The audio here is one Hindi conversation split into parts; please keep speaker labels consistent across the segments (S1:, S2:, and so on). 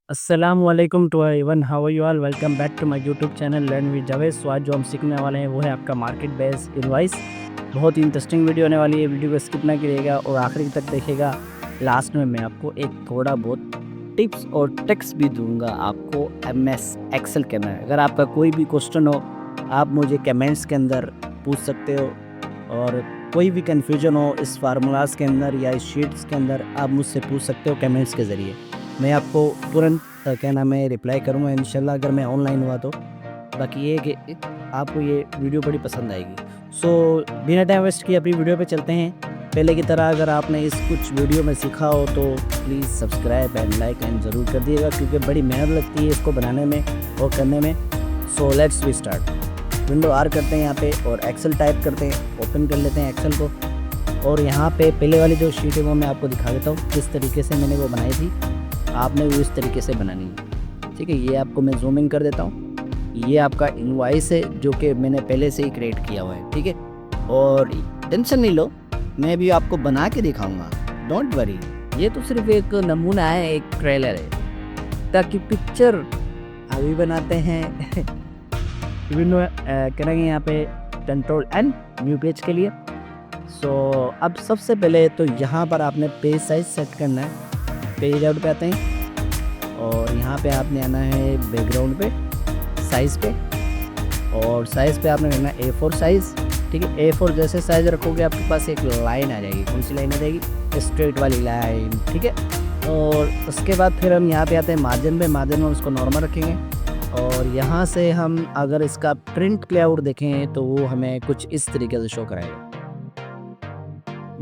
S1: अस्सलामुअलैकुम to everyone, how are you all? Welcome back to my YouTube channel learn with Javed. So आज जो हम सीखने वाले हैं वो है आपका मार्केट बेस इनवाइस। बहुत ही इंटरेस्टिंग वीडियो होने वाली है। वीडियो को स्किप ना करिएगा और आखिरी तक देखिएगा। लास्ट में मैं आपको एक थोड़ा बहुत टिप्स और ट्रिक्स भी दूंगा आपको एमएस एक्सेल के में। अगर आपका कोई भी क्वेश्चन हो आप मुझे कमेंट्स के अंदर पूछ सकते हो, और कोई भी कन्फ्यूजन हो इस फार्मूलाज के अंदर या इस शीट्स के अंदर आप मुझसे पूछ सकते हो कमेंट्स के ज़रिए। मैं आपको तुरंत क्या नाम है रिप्लाई करूँगा इंशाल्लाह, अगर मैं ऑनलाइन हुआ तो। बाकी ये कि आपको ये वीडियो बड़ी पसंद आएगी। सो बिना टाइम वेस्ट किए अपनी वीडियो पे चलते हैं। पहले की तरह अगर आपने इस कुछ वीडियो में सीखा हो तो please subscribe and like and ज़रूर कर दिएगा, क्योंकि बड़ी मेहनत लगती है इसको बनाने में और करने में। So let's we start. Window R करते हैं यहाँ पे और एक्सेल टाइप करते हैं, ओपन कर लेते हैं एक्सेल को। और यहाँ पे पहले वाली जो शीट है वो मैं आपको दिखा देता हूँ किस तरीके से मैंने वो बनाई थी। आपने वो इस तरीके से बनानी है, ठीक है। ये आपको मैं जूम इन कर देता हूँ। ये आपका इनवॉइस है जो कि मैंने पहले से ही क्रिएट किया हुआ है, ठीक है। और टेंशन नहीं लो, मैं भी आपको बना के दिखाऊंगा, डोंट वरी। ये तो सिर्फ एक नमूना है, एक ट्रेलर है, ताकि पिक्चर अभी बनाते हैं। विंडो करेंगे यहाँ पे कंट्रोल एन न्यू पेज के लिए। सो अब सबसे पहले तो यहाँ पर आपने पेज साइज सेट करना है। पेज आउट पे आते हैं और यहाँ पे आपने आना है बैकग्राउंड पे, साइज़ पे, और साइज़ पे आपने रखना है A4 साइज़, ठीक है। A4 जैसे साइज़ रखोगे आपके पास एक लाइन आ जाएगी। कौन सी लाइन आ जाएगी? स्ट्रेट वाली लाइन, ठीक है। और उसके बाद फिर हम यहाँ पे आते हैं मार्जिन पे। मार्जिन में उसको नॉर्मल रखेंगे और यहाँ से हम अगर इसका प्रिंट लेआउट देखें तो वो हमें कुछ इस तरीके से शो कराएगा।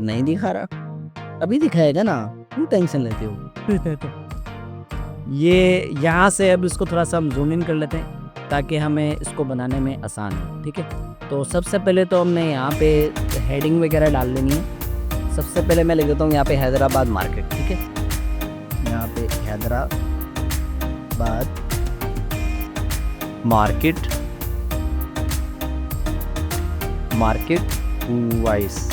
S1: नहीं दिखा रहा? अभी दिखाएगा ना, क्यों टेंशन लेते हो? ये यहाँ से अब इसको थोड़ा सा हम जूम इन कर लेते हैं ताकि हमें इसको बनाने में आसान हो, ठीक है। तो सबसे पहले तो हमने यहाँ पे हेडिंग वगैरह डाल देनी है। सबसे पहले मैं लिख देता हूँ यहाँ पे हैदराबाद मार्केट, ठीक है। यहाँ पे हैदराबाद मार्केट, इनवाइस,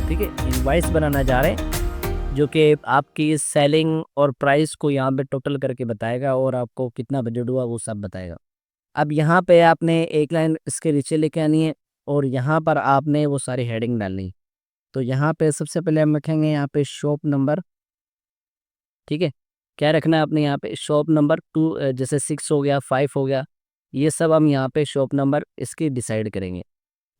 S1: ठीक है। इनवाइस बनाना चाह रहे हैं जो कि आपकी सेलिंग और प्राइस को यहाँ पे टोटल करके बताएगा और आपको कितना बजट हुआ वो सब बताएगा। अब यहाँ पे आपने एक लाइन इसके नीचे लेके आनी है और यहाँ पर आपने वो सारी हेडिंग डालनी है। तो यहाँ पे सबसे पहले हम रखेंगे यहाँ पे शॉप नंबर, ठीक है। क्या रखना है आपने यहाँ पे? शॉप नंबर 2, जैसे 6 हो गया, 5 हो गया, ये सब हम यहाँ पे शॉप नंबर इसकी डिसाइड करेंगे।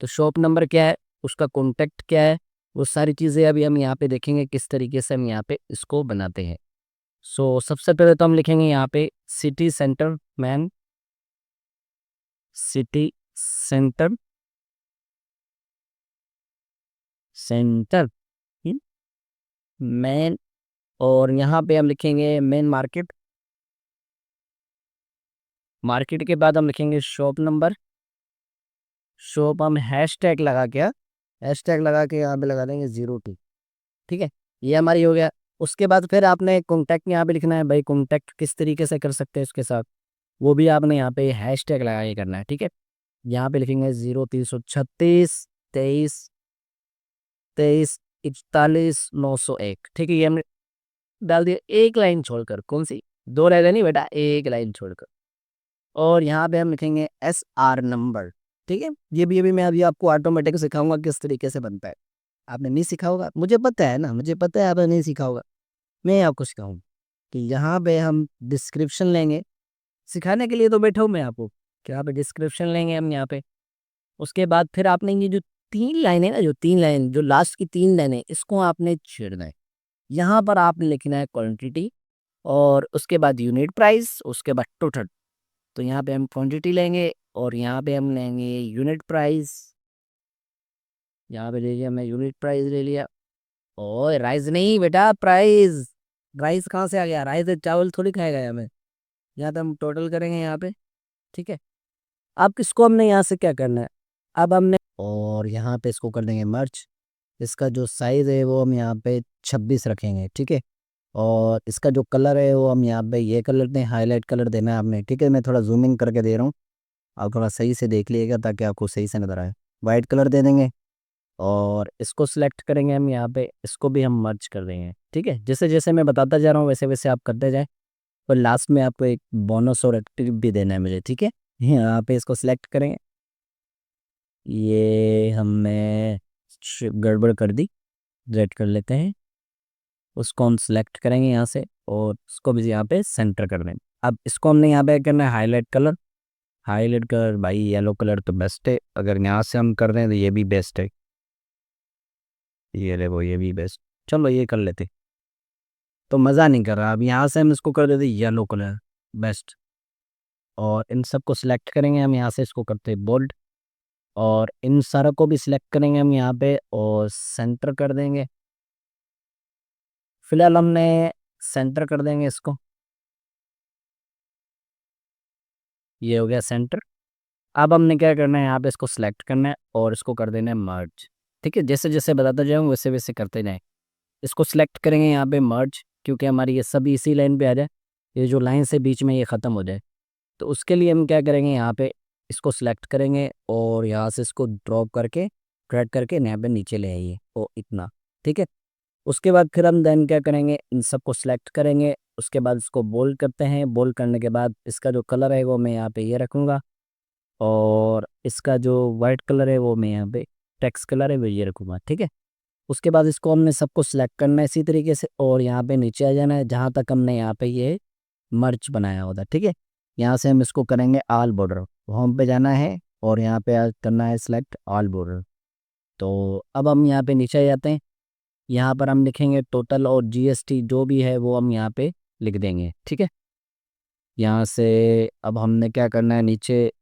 S1: तो शॉप नंबर क्या है, उसका कॉन्टैक्ट क्या है, वो सारी चीज़ें अभी हम यहाँ पे देखेंगे किस तरीके से हम यहाँ पे इसको बनाते हैं। सो सबसे पहले तो हम लिखेंगे यहाँ पे city centre man, city centre, centre man, और यहाँ पे हम लिखेंगे मेन मार्केट। मार्केट के बाद हम लिखेंगे शॉप नंबर। शॉप हम हैश टैग लगा के, हैश टैग लगा के यहाँ पे लगा देंगे 02, ठीक है। ये हमारी हो गया। उसके बाद फिर आपने कॉन्टैक्ट यहाँ पे लिखना है। भाई कॉन्टैक्ट किस तरीके से कर सकते हैं उसके साथ, वो भी आपने यहाँ पे हैश टैग लगा के करना है, ठीक है। यहाँ पे लिखेंगे 0336 23 23 41 901, ठीक है। ये हमने डाल दिया एक लाइन छोड़कर। कौन सी? 2 लाइन नहीं बेटा, एक लाइन छोड़कर। और यहाँ पे हम लिखेंगे SR नंबर, ठीक है। ये भी अभी मैं अभी आपको ऑटोमेटिक सिखाऊंगा किस तरीके से बनता है। आपने नहीं सीखा होगा, मुझे पता है ना, मुझे पता है आपने नहीं सीखा होगा। मैं आपको सिखाऊंगा कि यहाँ पे हम डिस्क्रिप्शन लेंगे। सिखाने के लिए तो बैठा हूँ मैं आपको कि यहाँ पे डिस्क्रिप्शन लेंगे हम यहाँ पे। उसके बाद फिर आपने ये जो 3 लाइन है ना, जो 3 लाइन, जो लास्ट की 3 लाइन है, इसको आपने छेड़ना है। यहाँ पर आपने लिखना है क्वांटिटी और उसके बाद यूनिट प्राइस, उसके बाद टोटल। तो यहाँ पे हम क्वांटिटी लेंगे और यहाँ पे हम लेंगे यूनिट प्राइस। यहाँ पे ले लिया मैं, यूनिट प्राइस ले लिया। ओए राइस नहीं बेटा, प्राइस। राइस कहाँ से आ गया? राइस चावल थोड़ी खाएगा यहाँ में। यहाँ पे हम टोटल करेंगे यहाँ पे, ठीक है। अब किसको हमने यहाँ से क्या करना है? अब हमने और यहाँ पे इसको कर देंगे मर्ज। इसका जो साइज़ है वो हम यहाँ पे 26 रखेंगे, ठीक है। और इसका जो कलर है वो हम यहाँ पे ये कलर दें, हाईलाइट कलर देना है आपने, ठीक है। मैं थोड़ा जूमिंग करके दे रहा हूँ, आप थोड़ा सही से देख लीजिएगा ताकि आपको सही से नजर आए। वाइट कलर दे देंगे और इसको सिलेक्ट करेंगे हम यहाँ पे, इसको भी हम मर्ज कर देंगे, ठीक है। जैसे जैसे मैं बताता जा रहा हूँ वैसे वैसे आप करते जाएं। और लास्ट में आपको एक बोनस और एक्टिव भी देना है मुझे, ठीक है। यहाँ पे इसको सिलेक्ट करेंगे, ये हमने गड़बड़ कर दी, रेड कर लेते हैं, उसको हम सिलेक्ट करेंगे यहाँ से और उसको भी यहाँ पे सेंटर कर देंगे। अब इसको हमने यहाँ पे करना है हाईलाइट कलर। हाईलाइट कलर भाई येलो कलर तो बेस्ट है, अगर यहाँ से हम कर रहे हैं तो ये भी बेस्ट है, ये ले वो ये भी बेस्ट, चलो ये कर लेते। तो मज़ा नहीं कर रहा, अब यहाँ से हम इसको कर देते येलो कलर बेस्ट, और इन सबको सिलेक्ट करेंगे हम यहाँ से, इसको करते हैं बोल्ड, और इन सारा को भी सिलेक्ट करेंगे हम यहाँ पे और सेंटर कर देंगे। फिलहाल हमने सेंटर कर देंगे इसको, ये हो गया सेंटर। अब हमने क्या करना है, यहाँ पे इसको सिलेक्ट करना है और इसको कर देना है मर्ज, ठीक है। जैसे जैसे बताता जाऊँ वैसे वैसे करते जाएं। इसको सिलेक्ट करेंगे यहाँ पे मर्ज, क्योंकि हमारी ये सभी इसी लाइन पे आ जाए, ये जो लाइन से बीच में ये ख़त्म हो जाए। तो उसके लिए हम क्या करेंगे, यहाँ पे इसको सिलेक्ट करेंगे और यहाँ से इसको ड्रॉप करके ड्रैग करके यहाँ पे नीचे ले आइए, ओ इतना, ठीक है। उसके बाद फिर हम देन क्या करेंगे, इन सबको सिलेक्ट करेंगे, उसके बाद इसको बोल्ड करते हैं। बोल्ड करने के बाद इसका जो कलर है वो मैं यहाँ पे ये रखूँगा, और इसका जो वाइट कलर है वो मैं यहाँ पे टेक्स्ट कलर है वो ये रखूँगा, ठीक है। उसके बाद इसको हमने सबको सिलेक्ट करना है इसी तरीके से, और यहाँ पे नीचे आ जाना है जहाँ तक हमने यहाँ पे ये मर्च बनाया होता, ठीक है। यहाँ से हम इसको करेंगे ऑल बॉर्डर, होम पे जाना है और यहाँ पे करना है सिलेक्ट ऑल बॉर्डर। तो अब हम यहाँ पे नीचे आ जाते हैं, यहाँ पर हम लिखेंगे टोटल और जीएसटी जो भी है वो हम यहाँ पे लिख देंगे, ठीक है। यहाँ से अब हमने क्या करना है, नीचे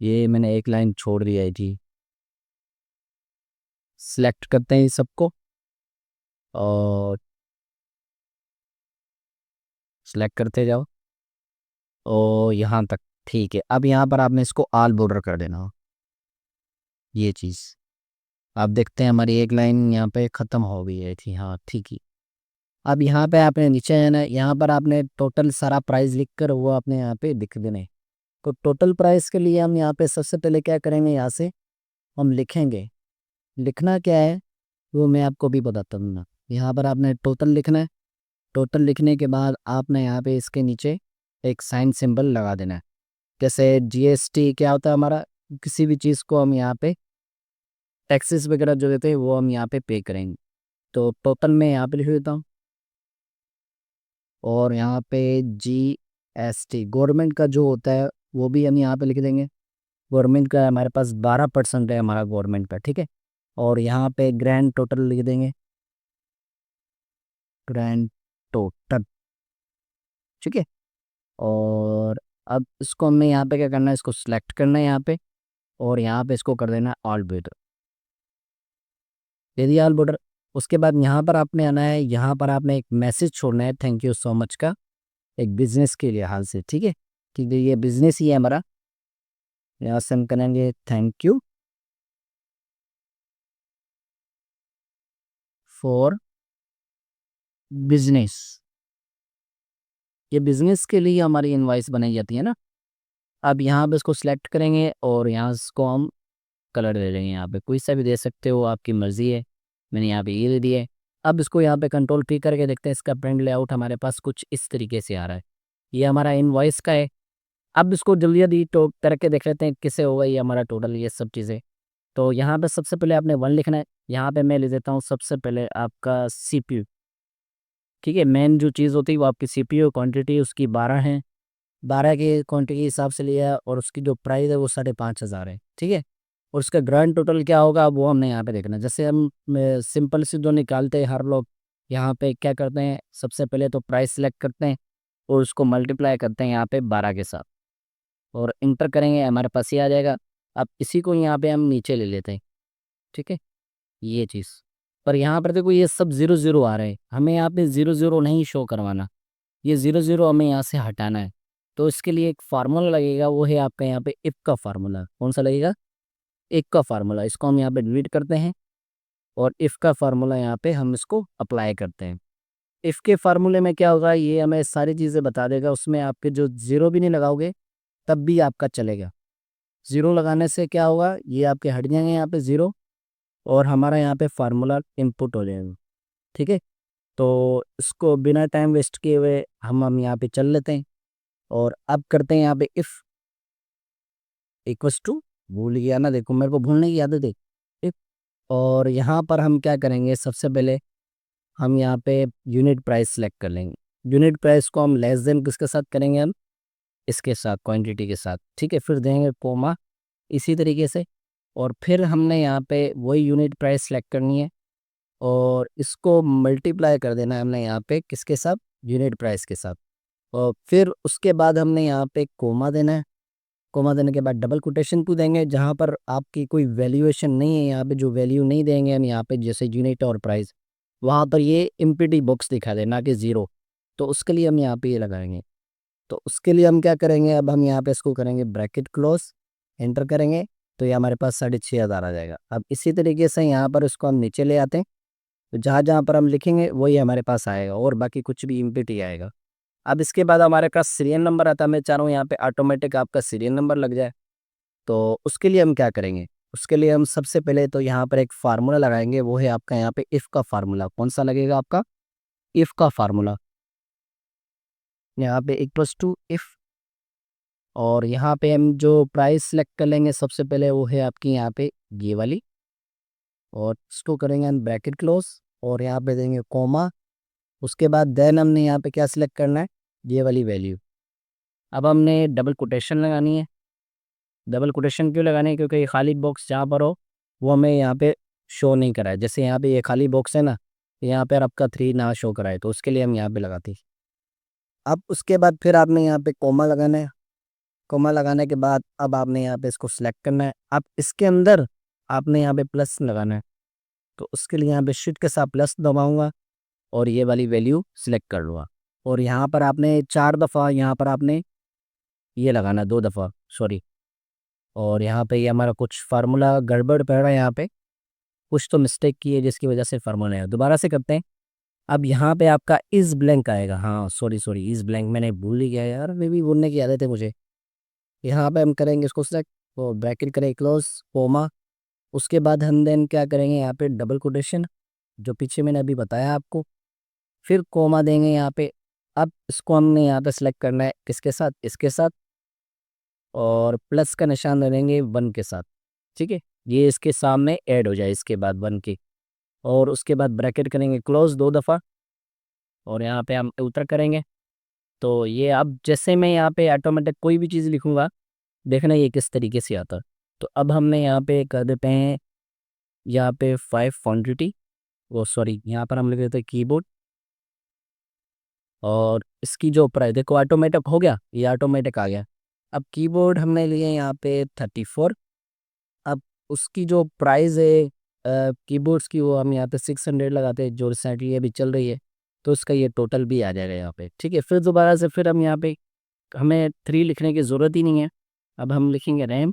S1: ये मैंने एक लाइन छोड़ दिया है जी, सिलेक्ट करते हैं इस सबको और सिलेक्ट करते जाओ और यहाँ तक, ठीक है। अब यहाँ पर आपने इसको ऑल बॉर्डर कर देना हो, ये चीज़ आप देखते हैं हमारी एक लाइन यहाँ पे ख़त्म हो गई है थी, हाँ ठीक है। अब यहाँ पे आपने नीचे आना है, यहाँ पर आपने टोटल सारा प्राइस लिख कर वो आपने यहाँ पे लिख देने। तो टोटल प्राइस के लिए हम यहाँ पे सबसे पहले क्या करेंगे, यहाँ से हम लिखेंगे, लिखना क्या है वो मैं आपको भी बताता हूँ ना। यहाँ पर आपने टोटल लिखना है, टोटल लिखने के बाद आपने यहाँ पे इसके नीचे एक साइन सिंबल लगा देना है। जैसे जीएसटी क्या होता है हमारा, किसी भी चीज़ को हम यहाँ पे टैक्सेस वगैरह जो देते हैं वो हम यहाँ पे पे करेंगे। तो टोटल में यहाँ पे लिख देता हूँ, और यहाँ पे जीएसटी गवर्नमेंट का जो होता है वो भी हम यहाँ पे लिख देंगे। गवर्नमेंट का हमारे पास 12% है हमारा गवर्नमेंट का, ठीक है। और यहाँ पे ग्रैंड टोटल लिख देंगे, ग्रैंड टोटल, ठीक है। और अब इसको हमें यहाँ पे क्या करना है, इसको सिलेक्ट करना है यहाँ पे, और यहाँ पे इसको कर देना है ऑल बॉर्डर, दे दिया ऑल बॉर्डर। उसके बाद यहाँ पर आपने आना है, यहाँ पर आपने एक मैसेज छोड़ना है थैंक यू सो मच का, एक बिजनेस के लिए हाल से, ठीक है। क्योंकि ये बिजनेस ही है हमारा, यहाँ से हम करेंगे थैंक यू फॉर बिजनेस, ये बिजनेस के लिए हमारी इनवॉइस बनाई जाती है ना। अब यहाँ पे इसको सिलेक्ट करेंगे और यहाँ इसको हम कलर दे देंगे, यहाँ पे कोई सा भी दे सकते हो, आपकी मर्ज़ी है। मैंने यहाँ पे ये दे दिया है। अब इसको यहाँ पे कंट्रोल पी करके देखते हैं, इसका प्रिंट लेआउट हमारे पास कुछ इस तरीके से आ रहा है, ये हमारा इनवॉइस का है। अब इसको जल्दी जल्दी तो करके देख लेते हैं किससे होगा ये हमारा टोटल, ये सब चीज़ें। तो यहाँ पे सबसे पहले आपने 1 लिखना है, यहाँ पे मैं ले देता हूँ सबसे पहले आपका सीपीयू, ठीक है। मेन जो चीज़ होती है वो आपकी सीपीयू, क्वांटिटी उसकी 12 है, 12 के क्वांटिटी के हिसाब से लिया, और उसकी जो प्राइस है वो 5,500 है, ठीक है। और उसका ग्रांड टोटल क्या होगा वो हमने यहाँ पे देखना है। जैसे हम सिंपल से जो निकालते हैं हर लोग, यहाँ पे क्या करते हैं, सबसे पहले तो प्राइस सेलेक्ट करते हैं और उसको मल्टीप्लाई करते हैं यहाँ पे 12 के साथ, और इंटर करेंगे हमारे पास ये आ जाएगा। अब इसी को यहाँ पे हम नीचे ले लेते हैं, ठीक है, ये चीज़। पर यहाँ पर देखो ये सब 0 0 आ रहे हैं, हमें यहाँ पे 0 0 नहीं शो करवाना, ये 0 0 हमें यहाँ से हटाना है। तो इसके लिए एक फार्मूला लगेगा, वो है आपका यहाँ पे इफ का फार्मूला। कौन सा लगेगा, इफ का फार्मूला। इसको हम यहाँ पे डिलीट करते हैं और इफ का फार्मूला यहाँ पे हम इसको अप्लाई करते हैं। इफ के फार्मूले में क्या होगा, ये हमें सारी चीज़ें बता देगा, उसमें आपके जो ज़ीरो भी नहीं लगाओगे तब भी आपका चलेगा। ज़ीरो लगाने से क्या होगा, ये आपके हट जाएंगे यहाँ पे ज़ीरो, और हमारा यहाँ पे फार्मूला इनपुट हो जाएगा, ठीक है। तो इसको बिना टाइम वेस्ट किए हुए हम यहाँ पे चल लेते हैं और अब करते हैं यहाँ पे इफ़ इक्वल्स टू, भूल गया ना, देखो मेरे को भूलने की आदत है, इफ। और यहाँ पर हम क्या करेंगे, सबसे पहले हम यहाँ पे यूनिट प्राइस सेलेक्ट कर लेंगे। यूनिट प्राइस को हम लेस देन किसके साथ करेंगे, हम इसके साथ, क्वांटिटी के साथ, ठीक है। फिर देंगे कोमा इसी तरीके से, और फिर हमने यहाँ पे वही यूनिट प्राइस सेलेक्ट करनी है और इसको मल्टीप्लाई कर देना है हमने यहाँ पे किसके साथ, यूनिट प्राइस के साथ। और फिर उसके बाद हमने यहाँ पे कोमा देना है। कोमा देने के बाद डबल कोटेशन टू देंगे, जहाँ पर आपकी कोई वैल्यूएशन नहीं है, यहाँ पे जो वैल्यू नहीं देंगे हम यहाँ पे, जैसे यूनिट और प्राइस, वहाँ पर ये एम्प्टी बॉक्स दिखा दे, ना कि ज़ीरो। तो उसके लिए हम यहाँ पे ये लगाएंगे। तो उसके लिए हम क्या करेंगे, अब हम यहाँ पे इसको करेंगे ब्रैकेट क्लोज, एंटर करेंगे, तो ये हमारे पास 6,500 आ जाएगा। अब इसी तरीके से यहाँ पर इसको हम नीचे ले आते हैं, तो जहाँ जहाँ पर हम लिखेंगे वही हमारे पास आएगा और बाकी कुछ भी एम्प्टी आएगा। अब इसके बाद हमारे पास सीरियल नंबर आता है। मैं चाह रहा हूँ यहाँ पे ऑटोमेटिक आपका सीरियल नंबर लग जाए। तो उसके लिए हम क्या करेंगे, उसके लिए हम सबसे पहले तो यहाँ पर एक फार्मूला लगाएंगे, वो है आपका यहाँ पे इफ़ का फार्मूला। कौन सा लगेगा आपका, इफ़ का फार्मूला। यहाँ पे इक्वल्स टू इफ़, और यहाँ पे हम जो प्राइस सेलेक्ट कर लेंगे सबसे पहले, वो है आपकी यहाँ पे ये वाली, और इसको करेंगे हम ब्रैकेट क्लोज और यहाँ पे देंगे कोमा। उसके बाद देन हमने यहाँ पे क्या सिलेक्ट करना है, ये वाली वैल्यू। अब हमने डबल कोटेशन लगानी है। डबल कोटेशन क्यों लगाने हैं, क्योंकि ये खाली बॉक्स जहाँ पर हो वो हमें यहाँ पे शो नहीं कराए। जैसे यहाँ पे ये खाली बॉक्स है ना, यहाँ पे आपका 3 ना शो कराए, तो उसके लिए हम यहाँ पे लगाते हैं। अब उसके बाद फिर आपने यहाँ पे कोमा लगाना है। कोमा लगाने के बाद अब आपने यहाँ पे इसको सिलेक्ट करना है। अब इसके अंदर आपने यहाँ पे प्लस लगाना है, तो उसके लिए यहाँ पे शिफ्ट के साथ प्लस दबाऊंगा और ये वाली वैल्यू सिलेक्ट कर लूँगा। और यहाँ पर आपने 4 दफ़ा यहाँ पर आपने ये लगाना, 2 दफ़ा सॉरी। और यहाँ पे ये हमारा कुछ फार्मूला गड़बड़ पड़ रहा है, यहाँ पे कुछ तो मिस्टेक की है जिसकी वजह से फार्मूला है। दोबारा से करते हैं। अब यहाँ पे आपका इज़ ब्लैंक आएगा, हाँ सॉरी सॉरी, इज़ ब्लैंक मैंने भूल ही गया यार, मैं भी बोलने की आदत है मुझे। यहाँ पे हम करेंगे इसको सिलेक्ट, तो ब्रैकेट करें क्लोज, कोमा। उसके बाद हम देन क्या करेंगे, यहाँ पे डबल कोटेशन जो पीछे मैंने अभी बताया आपको, फिर कोमा देंगे यहाँ पे। अब इसको हमने यहाँ पे सिलेक्ट करना है किसके साथ, इसके साथ, और प्लस का निशान डालेंगे 1 के साथ, ठीक है। ये इसके सामने ऐड हो जाए इसके बाद 1 के, और उसके बाद ब्रैकेट करेंगे क्लोज 2 दफ़ा और यहाँ पे हम उतर करेंगे। तो ये अब जैसे मैं यहाँ पे ऑटोमेटिक कोई भी चीज़ लिखूँगा, देखना ये किस तरीके से आता है। तो अब हमने यहाँ पे कर देते हैं यहाँ पे 5 क्वांटिटी, वो सॉरी यहाँ पर हम लिख देते हैं कीबोर्ड, और इसकी जो प्राइस देखो ऑटोमेटिक हो गया, ये ऑटोमेटिक आ गया। अब कीबोर्ड हमने लिए यहाँ पे 34। अब उसकी जो प्राइस है कीबोर्ड्स की, वो हम यहाँ पे 600 लगाते हैं, जो रिसेंटली अभी चल रही है। तो उसका ये टोटल भी आ जाएगा यहाँ पे, ठीक है। फिर दोबारा से फिर हम यहाँ पे, हमें 3 लिखने की ज़रूरत ही नहीं है। अब हम लिखेंगे रैम,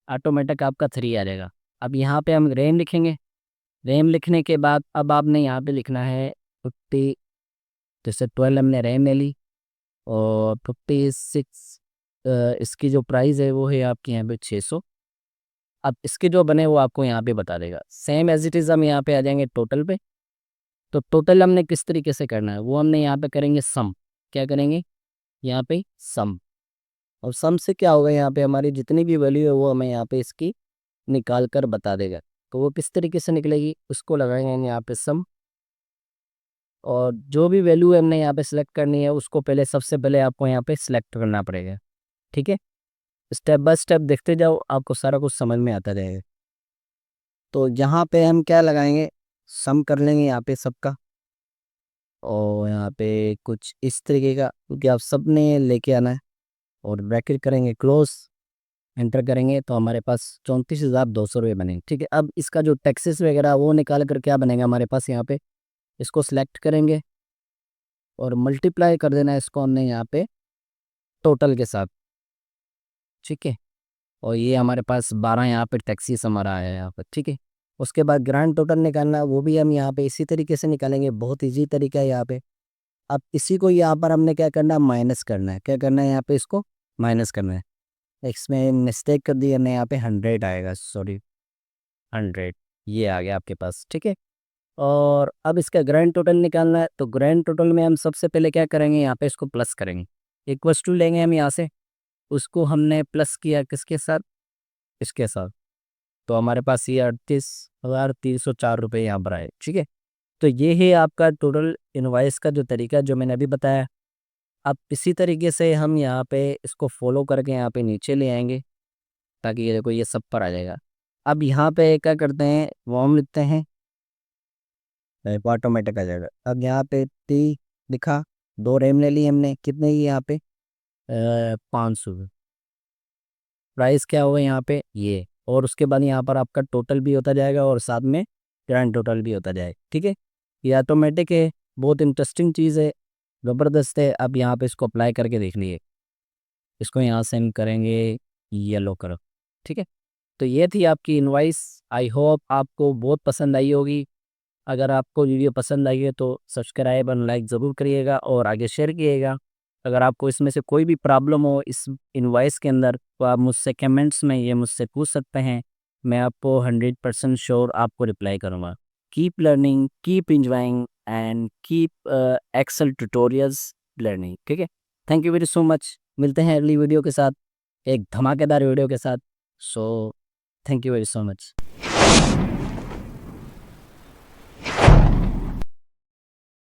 S1: ऑटोमेटिक आपका 3 आ जाएगा। अब यहाँ पे हम रैम लिखेंगे। रैम लिखने के बाद अब आपने यहाँ पे लिखना है 50, जैसे 12 हमने रैम ले ली, और 56 इसकी जो प्राइस है वो है आपकी यहाँ पे 600। अब इसके जो बने वो आपको यहाँ पे बता देगा। सेम एज इट इज़ हम यहाँ पे आ जाएंगे टोटल पे। तो टोटल हमने किस तरीके से करना है, वो हमने यहाँ पे करेंगे सम। क्या करेंगे, यहाँ पे सम। और सम से क्या होगा, यहाँ पे हमारी जितनी भी वैल्यू है वो हमें यहाँ पे इसकी निकाल कर बता देगा। तो वो किस तरीके से निकलेगी, उसको लगाएंगे हम यहाँ पे सम, और जो भी वैल्यू हमने यहाँ पे सिलेक्ट करनी है उसको पहले, सबसे पहले आपको यहाँ पे सिलेक्ट करना पड़ेगा, ठीक है। स्टेप बाय स्टेप देखते जाओ, आपको सारा कुछ समझ में आता रहेगा। तो यहाँ पे हम क्या लगाएंगे, सम कर लेंगे यहाँ पे सबका, और यहाँ पे कुछ इस तरीके का, क्योंकि आप सब ने लेके आना है। और ब्रैकेट करेंगे क्लोज, एंटर करेंगे, तो हमारे पास 34,200 रुपये बनेंगे, ठीक है। अब इसका जो टैक्सेस वगैरह वो निकाल कर क्या बनेगा हमारे पास, यहाँ पे इसको सिलेक्ट करेंगे और मल्टीप्लाई कर देना है इसको हमने यहाँ पे टोटल के साथ, ठीक है। और ये हमारे पास 12 यहाँ पे टैक्सीस हमारा आया है यहाँ पर, ठीक है। उसके बाद ग्रांड टोटल निकालना है, वो भी हम यहाँ पे इसी तरीके से निकालेंगे, बहुत इजी तरीका है यहाँ पे। अब इसी को यहाँ पर हमने क्या करना है, माइनस करना है। क्या करना है, यहाँ पे इसको माइनस करना है। इसमें मिस्टेक कर दी हमने, यहाँ पे 100 आएगा, सॉरी 100, ये आ गया आपके पास, ठीक है। और अब इसका ग्रैंड टोटल निकालना है, तो ग्रैंड टोटल में हम सबसे पहले क्या करेंगे, यहाँ पे इसको प्लस करेंगे। इक्वल्स टू लेंगे हम यहाँ से, उसको हमने प्लस किया किसके साथ, इसके साथ, तो हमारे पास ये 38,304 रुपये यहाँ पर आए। ठीक है, तो ये है आपका टोटल इनवॉइस का जो तरीका जो मैंने अभी बताया। अब इसी तरीके से हम यहाँ पे इसको फॉलो करके यहाँ पे नीचे ले आएंगे, ताकि ये देखो ये सब पर आ जाएगा। अब यहाँ पे क्या करते हैं, वॉर्म लिखते हैं, ऑटोमेटिक आ जाएगा। अब यहाँ पे टी लिखा, 2 रैम ले ली हमने, कितने की यहाँ पे 500। प्राइस क्या होगा यहाँ पे ये, और उसके बाद यहाँ पर आपका टोटल भी होता जाएगा और साथ में ग्रैंड टोटल भी होता जाएगा। ठीक है, ये ऑटोमेटिक है, बहुत इंटरेस्टिंग चीज़ है, ज़बरदस्त है। अब यहाँ पे इसको अप्लाई करके देख लिए, इसको यहाँ से हम करेंगे येलो कलर। ठीक है, तो ये थी आपकी इनवाइस। आई होप आपको बहुत पसंद आई होगी। अगर आपको वीडियो पसंद आई है तो सब्सक्राइब और लाइक ज़रूर करिएगा और आगे शेयर किएगा। अगर आपको इसमें से कोई भी प्रॉब्लम हो इस इनवॉइस के अंदर, तो आप मुझसे कमेंट्स में ये मुझसे पूछ सकते हैं। मैं आपको 100% श्योर आपको रिप्लाई करूँगा। Keep learning, keep enjoying and keep Excel tutorials learning. ठीक है, thank you very so much. मिलते हैं अगली वीडियो के साथ, एक धमाकेदार वीडियो के साथ। So thank you very so much.